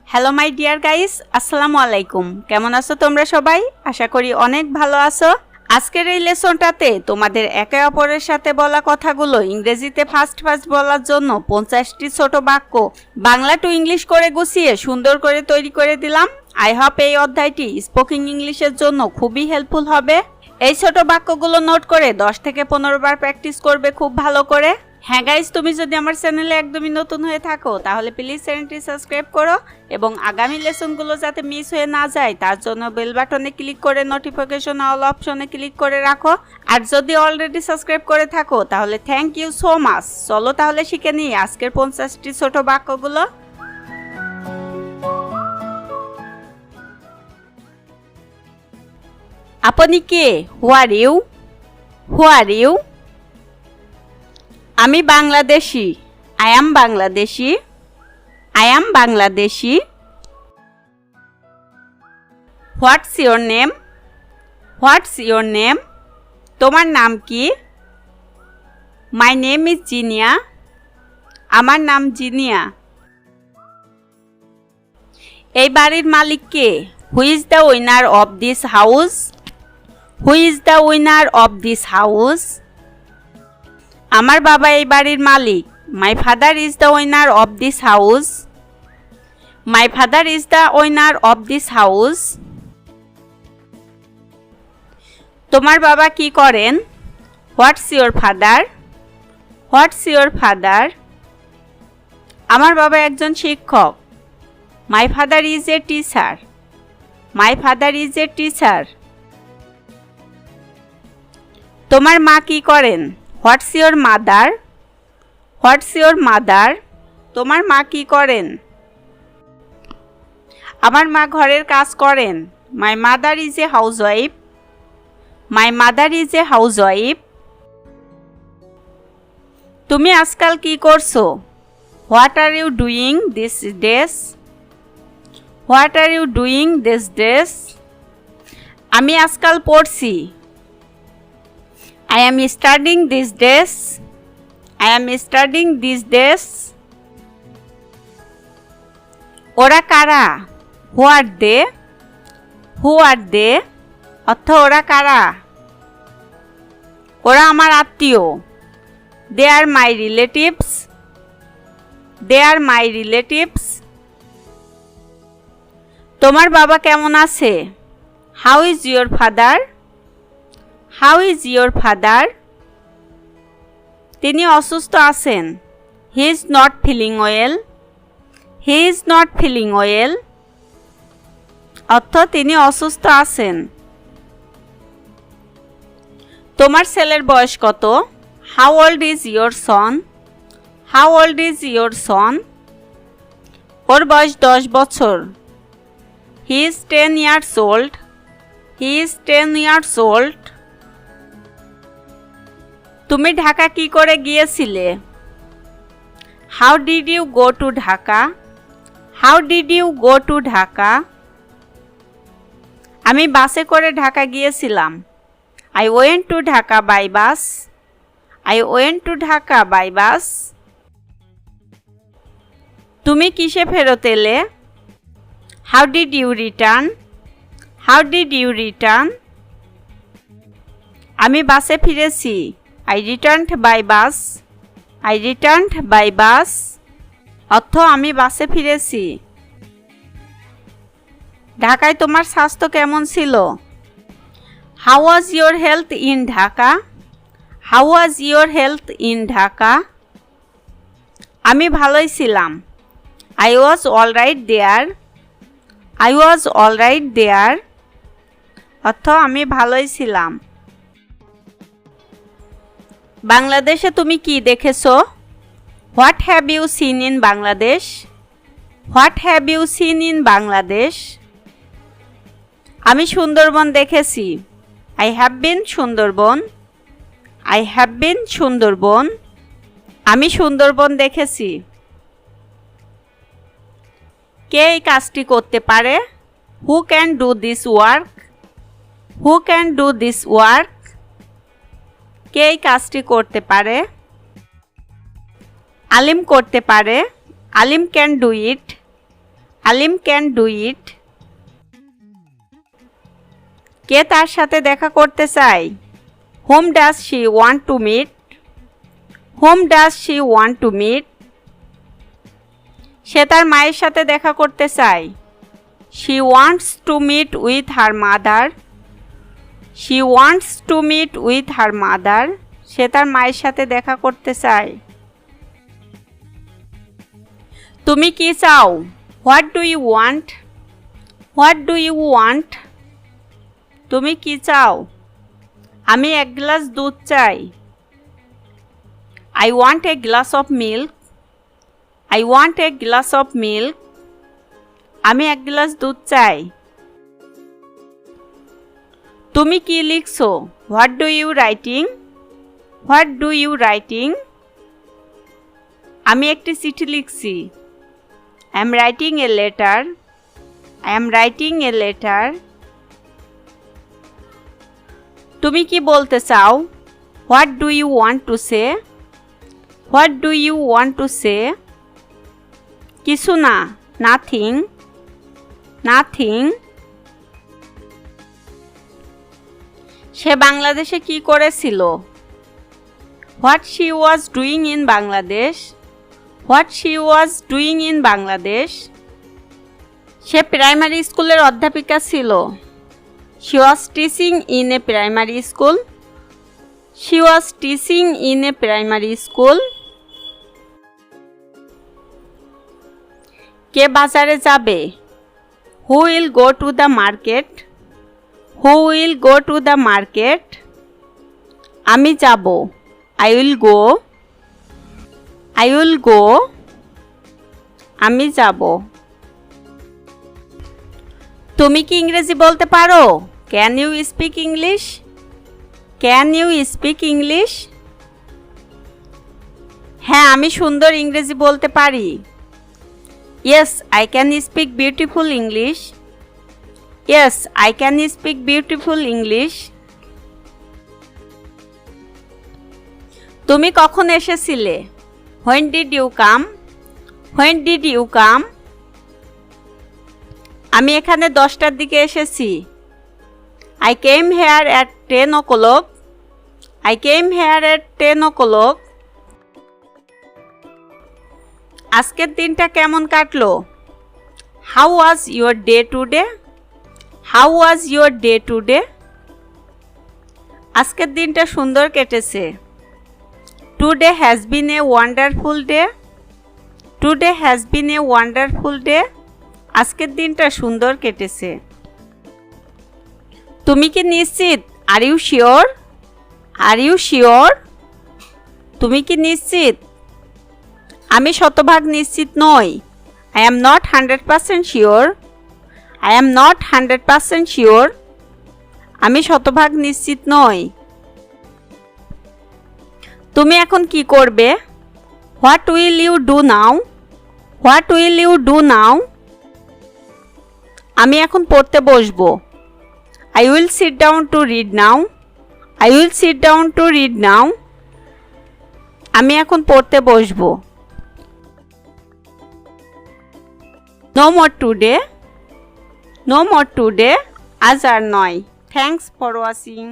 Hello my dear guys, আসসালামু আলাইকুম। কেমন আছো তোমরা সবাই? আশা করি অনেক ভালো আছো। আজকের এই লেসনটাতে তোমাদের একে অপরের সাথে বলা কথাগুলো ইংরেজিতে ফার্স্ট বলার জন্য 50টি ছোট বাক্য বাংলা টু ইংলিশ করে গুছিয়ে সুন্দর করে তৈরি করে দিলাম। আই হোপ এই অধ্যায়টি স্পোকিং ইংলিশের জন্য খুবই হেল্পফুল হবে। এই ছোট বাক্যগুলো নোট করে 10 থেকে 15 বার প্র্যাকটিস করবে খুব ভালো করে। হ্যাঁ গাইস, তুমি যদি আমার চ্যানেলে একদমই নতুন হয়ে থাকো তাহলে প্লিজ চ্যানেলটি সাবস্ক্রাইব করো এবং আগামী লেসনগুলো যাতে মিস হয়ে না যায় তার জন্য বেল বাটনে ক্লিক করে নোটিফিকেশন অল অপশনে ক্লিক করে রাখো। আর যদি অলরেডি সাবস্ক্রাইব করে থাকো তাহলে থ্যাংক ইউ সো মাচ। চলো তাহলে শিখে নিই আজকের 50টি ছোট বাক্যগুলো। আপনি কে? হু are you? Who are you? আমি Bangladeshi. I am Bangladeshi. I am Bangladeshi. What's your name? What's your name? তোমার নাম কি? My name is Zinia. আমার নাম জিনিয়া। এই বাড়ির মালিক কে? Who is the winner of this house? Who is the winner of this house? আমার বাবা এই বাড়ির মালিক। My father is the owner of this house. My father is the owner of this house. তোমার বাবা কি করেন? What's your father? What's your father? আমার বাবা একজন শিক্ষক। My father is a teacher. My father is a teacher. তোমার মা কি করেন? What's your mother? What's your mother? তোমার মা কি করেন? আমার মা ঘরের কাজ করেন। My mother is a housewife. My mother is a housewife. তুমি আজকাল কি করছো? What are you doing these days? What are you doing these days? আমি আজকাল পড়ছি। I am studying these days. I am studying these days. ওরা কারা? Who are they? Who are they? অর্থ ওরা কারা? ওরা আমার আত্মীয়। They are my relatives. They are my relatives. তোমার বাবা কেমন আছে? How is your father? How is your father? তিনি অসুস্থ আছেন। He is not feeling well. He is not feeling well. অর্থ তিনি অসুস্থ আছেন। তোমার ছেলের বয়স কত? How old is your son? How old is your son? ওর বয়স 10 বছর। He is 10 years old. He is 10 years old. তুমি ঢাকা কি করে গিয়েছিলে? How did you go to Dhaka? How did you go to Dhaka? আমি বাসে করে ঢাকা গিয়েছিলাম। I went to Dhaka by bus. I went to Dhaka by bus. তুমি কিসে ফেরত এলে? How did you return? How did you return? আমি বাসে ফিরেছি। I returned by bus. I returned by bus. অর্থ আমি বাসে ফিরেছি। ঢাকায় তোমার স্বাস্থ্য কেমন ছিল? How was your health in Dhaka? How was your health in Dhaka? আমি ভালোই ছিলাম। I was all right there. I was all right there. অর্থ আমি ভালোই ছিলাম। বাংলাদেশে তুমি কি দেখেছো? What have you seen in Bangladesh? What have you seen in Bangladesh? আমি সুন্দরবন দেখেছি। I have been Sundarban. I have been Sundarban. আমি সুন্দরবন দেখেছি। কে এই কাজটি করতে পারে? Who can do this work? Who can do this work? কে এই কাজটি করতে পারে? আলিম করতে পারে। Alim can do it. Halim can do it. কে তার সাথে দেখা করতে চায়? Whom does she want to meet? Whom does she want to meet? সে তার মায়ের সাথে দেখা করতে চায়। She wants to meet with her mother. She wants to meet with her mother. সে তার মায়ের সাথে দেখা করতে চায়। তুমি কি চাও? What do you want? What do you want? তুমি কি চাও? আমি এক গ্লাস দুধ চাই। I want a glass of milk. I want a glass of milk. আমি এক গ্লাস দুধ চাই। তুমি কি লিখছো? What do you writing? What do you writing? আমি একটি চিঠি লিখছি। I am writing a letter. I am writing a letter. তুমি কি বলতে চাও? What do you want to say? What do you want to say? কিছু না, nothing. Nothing. সে বাংলাদেশে কি করেছিল? What she was doing in Bangladesh. What she was doing in Bangladesh. Say primary স্কুলের অধ্যাপিকা ছিল। She was teaching in a primary school. She was teaching in a primary school. কে বাজারে যাবে? Who will go to the market? Who will go to the market? আমি যাব। I will go. I will go. আমি যাব। তুমি কি ইংরেজি বলতে পারো? Can you speak English? Can you speak English? হ্যাঁ, আমি সুন্দর ইংরেজি বলতে পারি। Yes, I can speak beautiful English. Yes, I can speak beautiful English. তুমি কখন এসেছিলে? When did you come? When did you come? আমি এখানে 10টার দিকে এসেছি। I came here at 10 o'clock. I came here at 10 o'clock. আজকের দিনটা কেমন কাটলো? How was your day today? How was your day today? আজকের দিনটা সুন্দর কেটেছে। Today has been a wonderful day. Today has been a wonderful day. আজকের দিনটা সুন্দর কেটেছে। তুমি কি নিশ্চিত? Are you sure? Are you sure? তুমি কি নিশ্চিত? আমি শতভাগ নিশ্চিত নই। I am not 100% sure. I am not 100% sure. আমি শতভাগ নিশ্চিত নই। তুমি এখন কি করবে? What will you do now? What will you do now? আমি এখন পড়তে বসবো। I will sit down to read now. I will sit down to read now. আমি এখন পড়তে বসবো। No more today. No more today. আজ আর নয়। Thanks for watching.